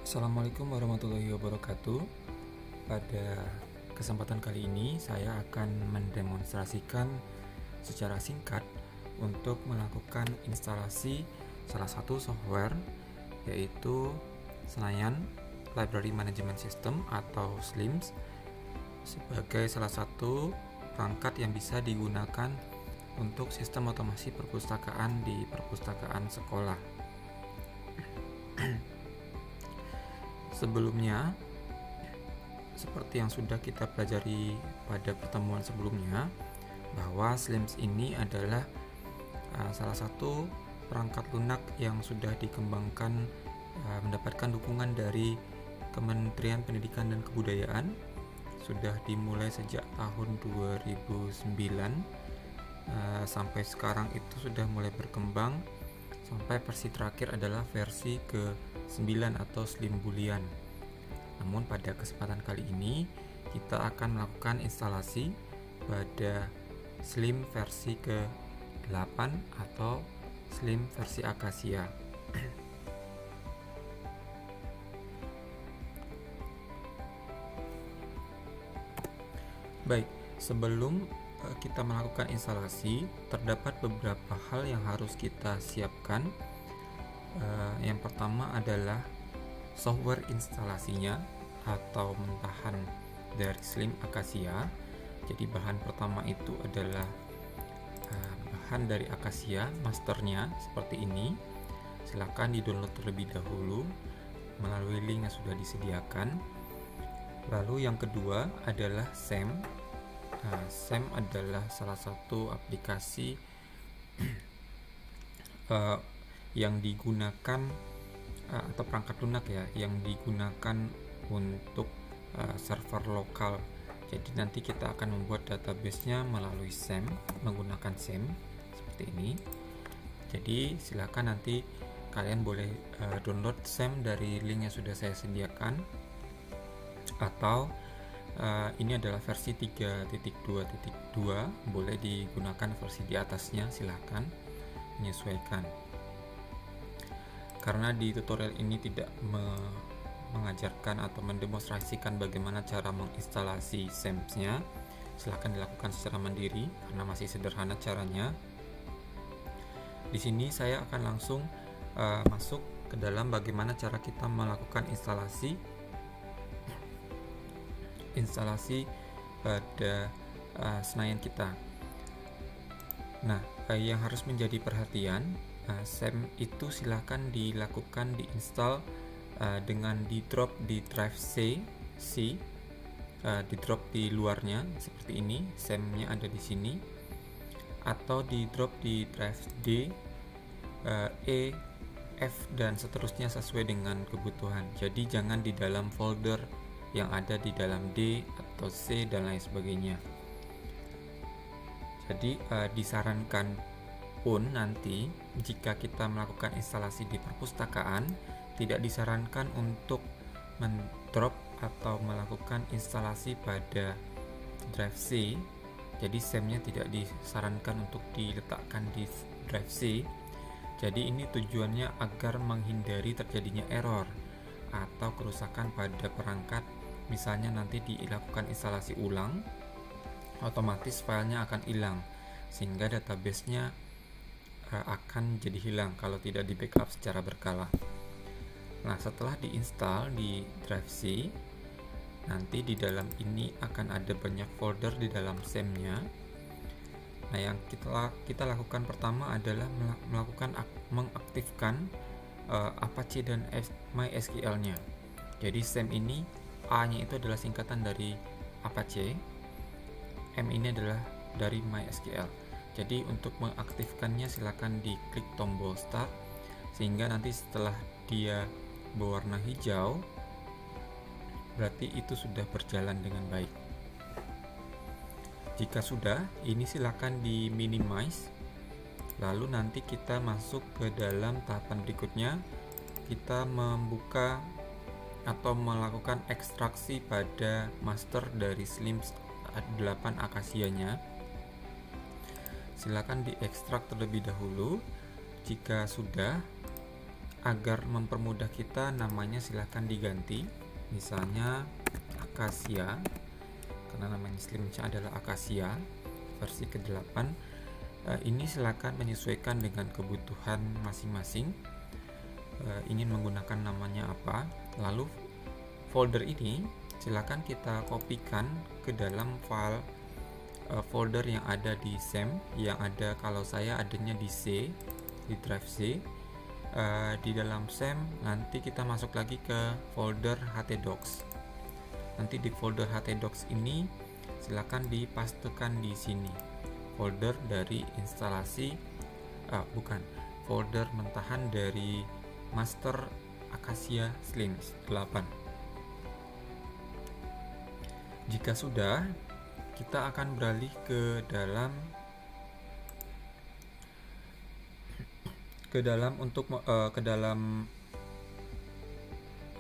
Assalamualaikum warahmatullahi wabarakatuh. Pada kesempatan kali ini saya akan mendemonstrasikan secara singkat untuk melakukan instalasi salah satu software, yaitu Senayan Library Management System atau SLIMS, sebagai salah satu perangkat yang bisa digunakan untuk sistem otomasi perpustakaan di perpustakaan sekolah. Sebelumnya, seperti yang sudah kita pelajari pada pertemuan sebelumnya, bahwa SLIMS ini adalah salah satu perangkat lunak yang sudah dikembangkan, mendapatkan dukungan dari Kementerian Pendidikan dan Kebudayaan. Sudah dimulai sejak tahun 2009 sampai sekarang itu sudah mulai berkembang sampai versi terakhir adalah versi ke-9 atau Slim Boolean. Namun pada kesempatan kali ini kita akan melakukan instalasi pada Slim versi ke-8 atau Slim versi Acacia. Baik, sebelum kita melakukan instalasi, terdapat beberapa hal yang harus kita siapkan. Yang pertama adalah software instalasinya atau mentahan dari Slim Acacia. Jadi bahan pertama itu adalah bahan dari Acacia, masternya seperti ini. Silakan di-download terlebih dahulu melalui link yang sudah disediakan. Lalu yang kedua adalah SAM. SAM adalah salah satu aplikasi yang digunakan atau perangkat lunak ya, yang digunakan untuk server lokal. Jadi nanti kita akan membuat database-nya melalui SAM, menggunakan SAM seperti ini. Jadi silakan nanti kalian boleh download SAM dari link yang sudah saya sediakan, atau ini adalah versi 3.2.2, boleh digunakan versi di atasnya, silahkan menyesuaikan. Karena di tutorial ini tidak mengajarkan atau mendemonstrasikan bagaimana cara menginstalasi SAM-nya, silahkan dilakukan secara mandiri karena masih sederhana caranya. Di sini saya akan langsung masuk ke dalam bagaimana cara kita melakukan instalasi pada Senayan kita. Nah, yang harus menjadi perhatian, SAM itu silahkan dilakukan diinstal dengan di drop di drive C, di drop di luarnya seperti ini, SAM-nya ada di sini, atau di drop di drive D, E, F dan seterusnya sesuai dengan kebutuhan. Jadi jangan di dalam folder yang ada di dalam D atau C dan lain sebagainya. Jadi disarankan pun nanti jika kita melakukan instalasi di perpustakaan, tidak disarankan untuk mendrop atau melakukan instalasi pada drive C. Jadi SAM-nya tidak disarankan untuk diletakkan di drive C. Jadi ini tujuannya agar menghindari terjadinya error atau kerusakan pada perangkat. Misalnya nanti dilakukan instalasi ulang, otomatis filenya akan hilang sehingga database-nya akan jadi hilang kalau tidak di backup secara berkala. Nah, setelah diinstal di drive C, nanti di dalam ini akan ada banyak folder di dalam SAM-nya. Nah, yang kita lakukan pertama adalah mengaktifkan Apache dan MySQL-nya. Jadi SAM ini A-nya itu adalah singkatan dari Apache, M ini adalah dari MySQL. Jadi untuk mengaktifkannya silakan diklik tombol start, sehingga nanti setelah dia berwarna hijau berarti itu sudah berjalan dengan baik. Jika sudah, ini silakan di minimize. Lalu nanti kita masuk ke dalam tahapan berikutnya, kita membuka atau melakukan ekstraksi pada master dari SLIMS 8 Acacia-nya. Silakan diekstrak terlebih dahulu. Jika sudah, agar mempermudah kita, namanya silahkan diganti, misalnya Acacia, karena namanya Slimcha adalah Acacia versi ke-8. Ini silakan menyesuaikan dengan kebutuhan masing-masing, ingin menggunakan namanya apa. Lalu folder ini silakan kita kopikan ke dalam file folder yang ada di SAM, yang ada, kalau saya adanya di C, di drive C. Di dalam SAM nanti kita masuk lagi ke folder htdocs. Nanti di folder htdocs ini silakan dipastekan di sini folder dari instalasi, folder mentahan dari master Acacia Slim 8. Jika sudah, kita akan beralih ke dalam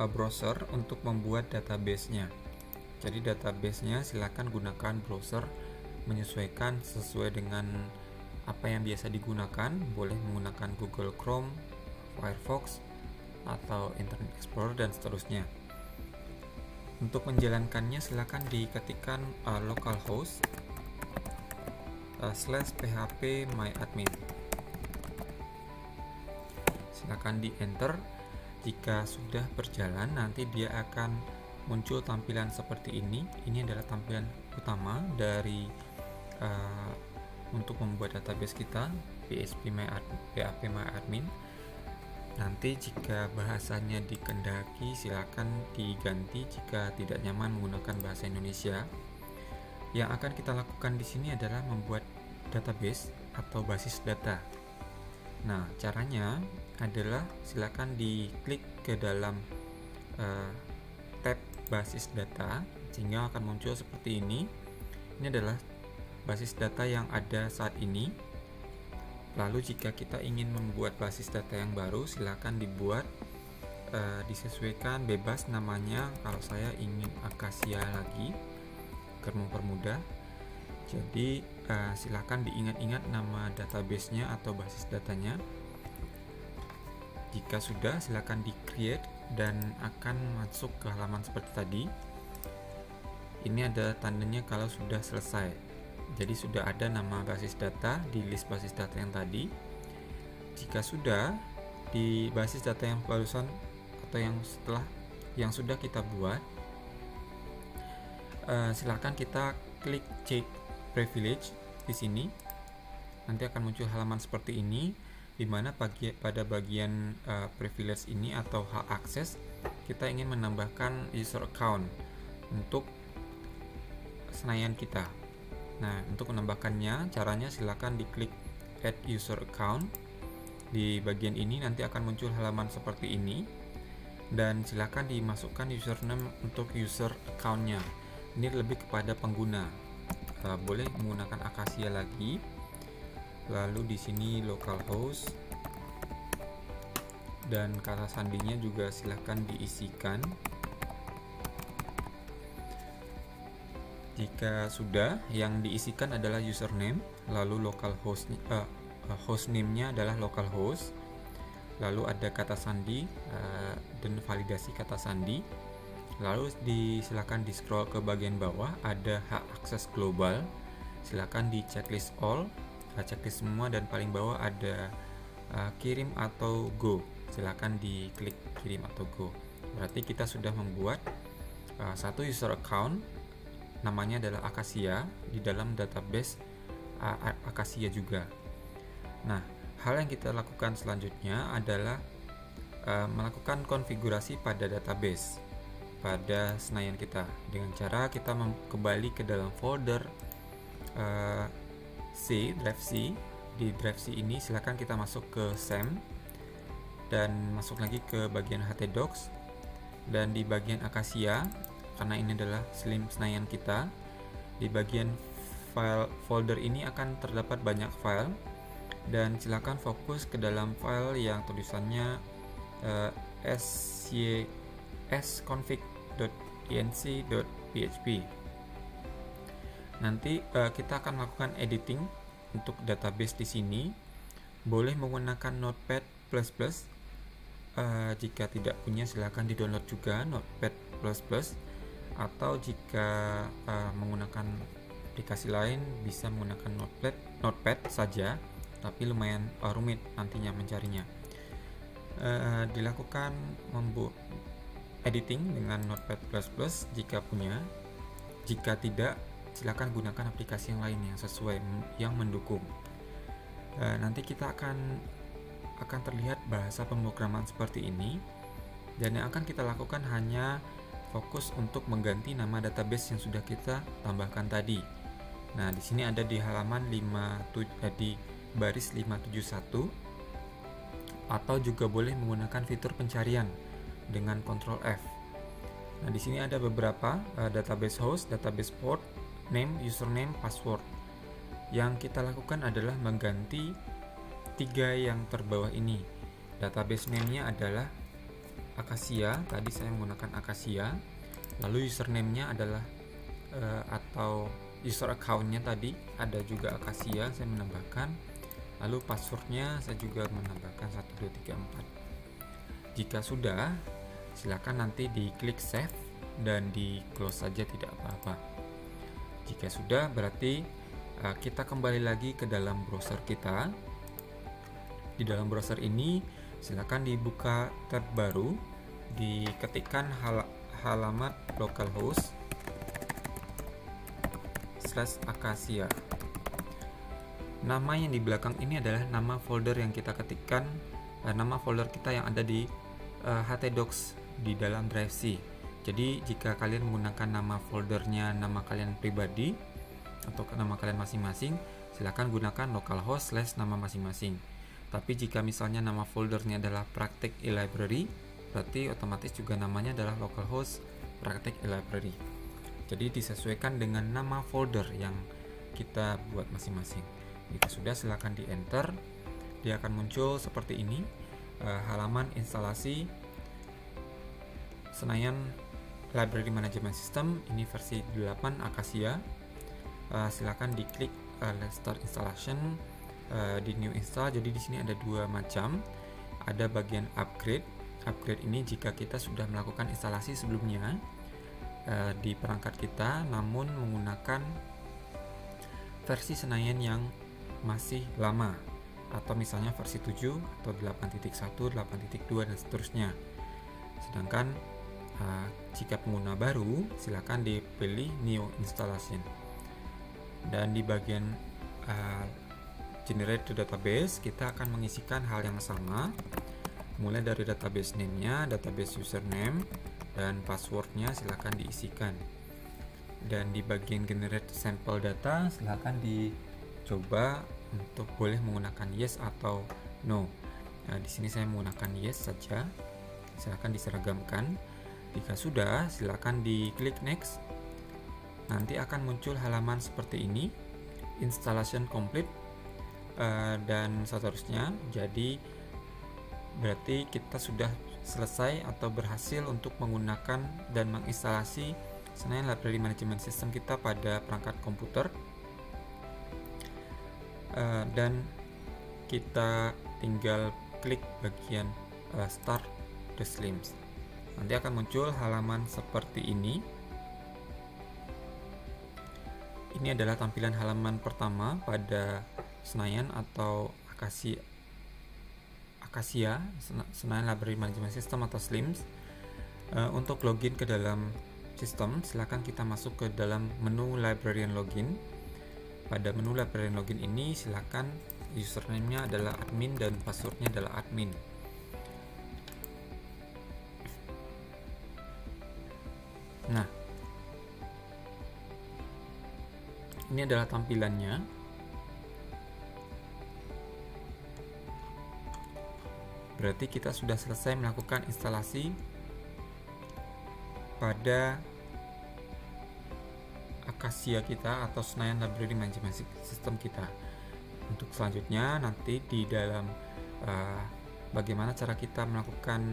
browser untuk membuat database-nya. Jadi database-nya silakan gunakan browser, menyesuaikan sesuai dengan apa yang biasa digunakan. Boleh menggunakan Google Chrome, Firefox, atau Internet Explorer dan seterusnya. Untuk menjalankannya silakan diketikkan localhost /phpMyAdmin. Silakan di enter. Jika sudah berjalan, nanti dia akan muncul tampilan seperti ini. Ini adalah tampilan utama dari untuk membuat database kita, phpMyAdmin. Nanti jika bahasanya dikehendaki silakan diganti jika tidak nyaman menggunakan bahasa Indonesia. Yang akan kita lakukan di sini adalah membuat database atau basis data. Nah, caranya adalah silakan diklik ke dalam tab basis data, sehingga akan muncul seperti ini. Ini adalah basis data yang ada saat ini. Lalu jika kita ingin membuat basis data yang baru, silakan dibuat, disesuaikan bebas namanya. Kalau saya ingin Acacia lagi agar mempermudah. Jadi silakan diingat-ingat nama database-nya atau basis datanya. Jika sudah, silakan di create dan akan masuk ke halaman seperti tadi. Ini ada tandanya kalau sudah selesai. Jadi sudah ada nama basis data di list basis data yang tadi. Jika sudah, di basis data yang barusan atau yang sudah kita buat, silakan kita klik check privilege di sini. Nanti akan muncul halaman seperti ini, di mana pada bagian privilege ini atau hak akses, kita ingin menambahkan user account untuk Senayan kita. Nah, untuk menambahkannya, caranya silakan diklik add user account. Di bagian ini nanti akan muncul halaman seperti ini, dan silakan dimasukkan username untuk user accountnya. Ini lebih kepada pengguna. Boleh menggunakan Acacia lagi. Lalu di sini localhost dan kata sandinya juga silakan diisikan. Jika sudah, yang diisikan adalah username, lalu hostname-nya adalah localhost, lalu ada kata sandi dan validasi kata sandi. Lalu silakan di scroll ke bagian bawah, ada hak akses global, silakan di checklist all, checklist semua, dan paling bawah ada kirim atau go, silakan diklik kirim atau go. Berarti kita sudah membuat satu user account, namanya adalah Acacia, di dalam database Acacia juga. Nah, hal yang kita lakukan selanjutnya adalah melakukan konfigurasi pada database pada Senayan kita, dengan cara kita kembali ke dalam folder C, drive C. Di drive C ini silakan kita masuk ke SAM dan masuk lagi ke bagian htdocs, dan di bagian Acacia, karena ini adalah Slim Senayan kita, di bagian file folder ini akan terdapat banyak file, dan silakan fokus ke dalam file yang tulisannya sconfig.inc.php. Nanti kita akan melakukan editing untuk database di sini. Boleh menggunakan Notepad++, Jika tidak punya silakan di-download juga Notepad++, atau jika menggunakan aplikasi lain bisa menggunakan Notepad saja, tapi lumayan rumit nantinya mencarinya. Dilakukan editing dengan Notepad++ jika punya. Jika tidak, silakan gunakan aplikasi yang lain yang sesuai, yang mendukung. Nanti kita akan terlihat bahasa pemrograman seperti ini, dan yang akan kita lakukan hanya fokus untuk mengganti nama database yang sudah kita tambahkan tadi. Nah, di sini ada di halaman di baris 571, atau juga boleh menggunakan fitur pencarian dengan Ctrl F. Nah, di sini ada beberapa database host, database port, name, username, password. Yang kita lakukan adalah mengganti 3 yang terbawah ini. Database name-nya adalah Acacia, tadi saya menggunakan Acacia. Lalu username-nya adalah atau user account-nya tadi ada juga Acacia, saya menambahkan. Lalu password-nya saya juga menambahkan 1, 2, 3, 4. Jika sudah, silakan nanti diklik save dan di close saja, tidak apa-apa. Jika sudah, berarti kita kembali lagi ke dalam browser kita. Di dalam browser ini silakan dibuka tab baru, diketikkan halaman localhost /acacia. Nama yang di belakang ini adalah nama folder yang kita ketikkan, nama folder kita yang ada di htdocs di dalam drive C. Jadi jika kalian menggunakan nama foldernya nama kalian pribadi atau nama kalian masing-masing, silakan gunakan localhost /nama masing-masing. Tapi jika misalnya nama foldernya adalah praktek e-library, berarti otomatis juga namanya adalah localhost praktek e-library. Jadi disesuaikan dengan nama folder yang kita buat masing-masing. Jika sudah, silakan di enter. Dia akan muncul seperti ini, halaman instalasi Senayan Library Management System. Ini versi 8 Acacia. Silakan diklik let's start installation di new install. Jadi di sini ada 2 macam. Ada bagian upgrade. Upgrade ini jika kita sudah melakukan instalasi sebelumnya di perangkat kita, namun menggunakan versi Senayan yang masih lama, atau misalnya versi 7 atau 8.1, 8.2 dan seterusnya. Sedangkan jika pengguna baru, silakan dipilih new installation. Dan di bagian generate to database, kita akan mengisikan hal yang sama, mulai dari database name-nya, database username, dan passwordnya silakan diisikan. Dan di bagian generate sampel data, silakan dicoba untuk boleh menggunakan yes atau no. Nah, di sini saya menggunakan yes saja. Silakan diseragamkan. Jika sudah, silakan diklik next. Nanti akan muncul halaman seperti ini, installation complete, dan seterusnya. Jadi berarti kita sudah selesai atau berhasil untuk menggunakan dan menginstalasi Senayan Library Management System kita pada perangkat komputer, dan kita tinggal klik bagian start the Slims. Nanti akan muncul halaman seperti ini. Ini adalah tampilan halaman pertama pada Senayan atau Acacia Senayan Library Management System atau Slims. Untuk login ke dalam sistem, silakan kita masuk ke dalam menu Librarian Login. Pada menu Librarian Login ini, silakan username-nya adalah admin dan passwordnya adalah admin. Nah, ini adalah tampilannya. Berarti kita sudah selesai melakukan instalasi pada Acacia kita atau Senayan Library Management System kita. Untuk selanjutnya nanti di dalam bagaimana cara kita melakukan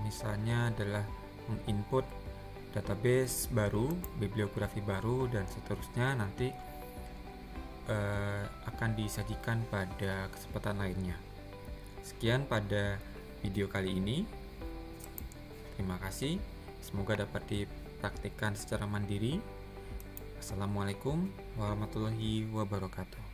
misalnya adalah menginput database baru, bibliografi baru, dan seterusnya nanti akan disajikan pada kesempatan lainnya. Sekian pada video kali ini. Terima kasih, semoga dapat dipraktikkan secara mandiri. Assalamualaikum warahmatullahi wabarakatuh.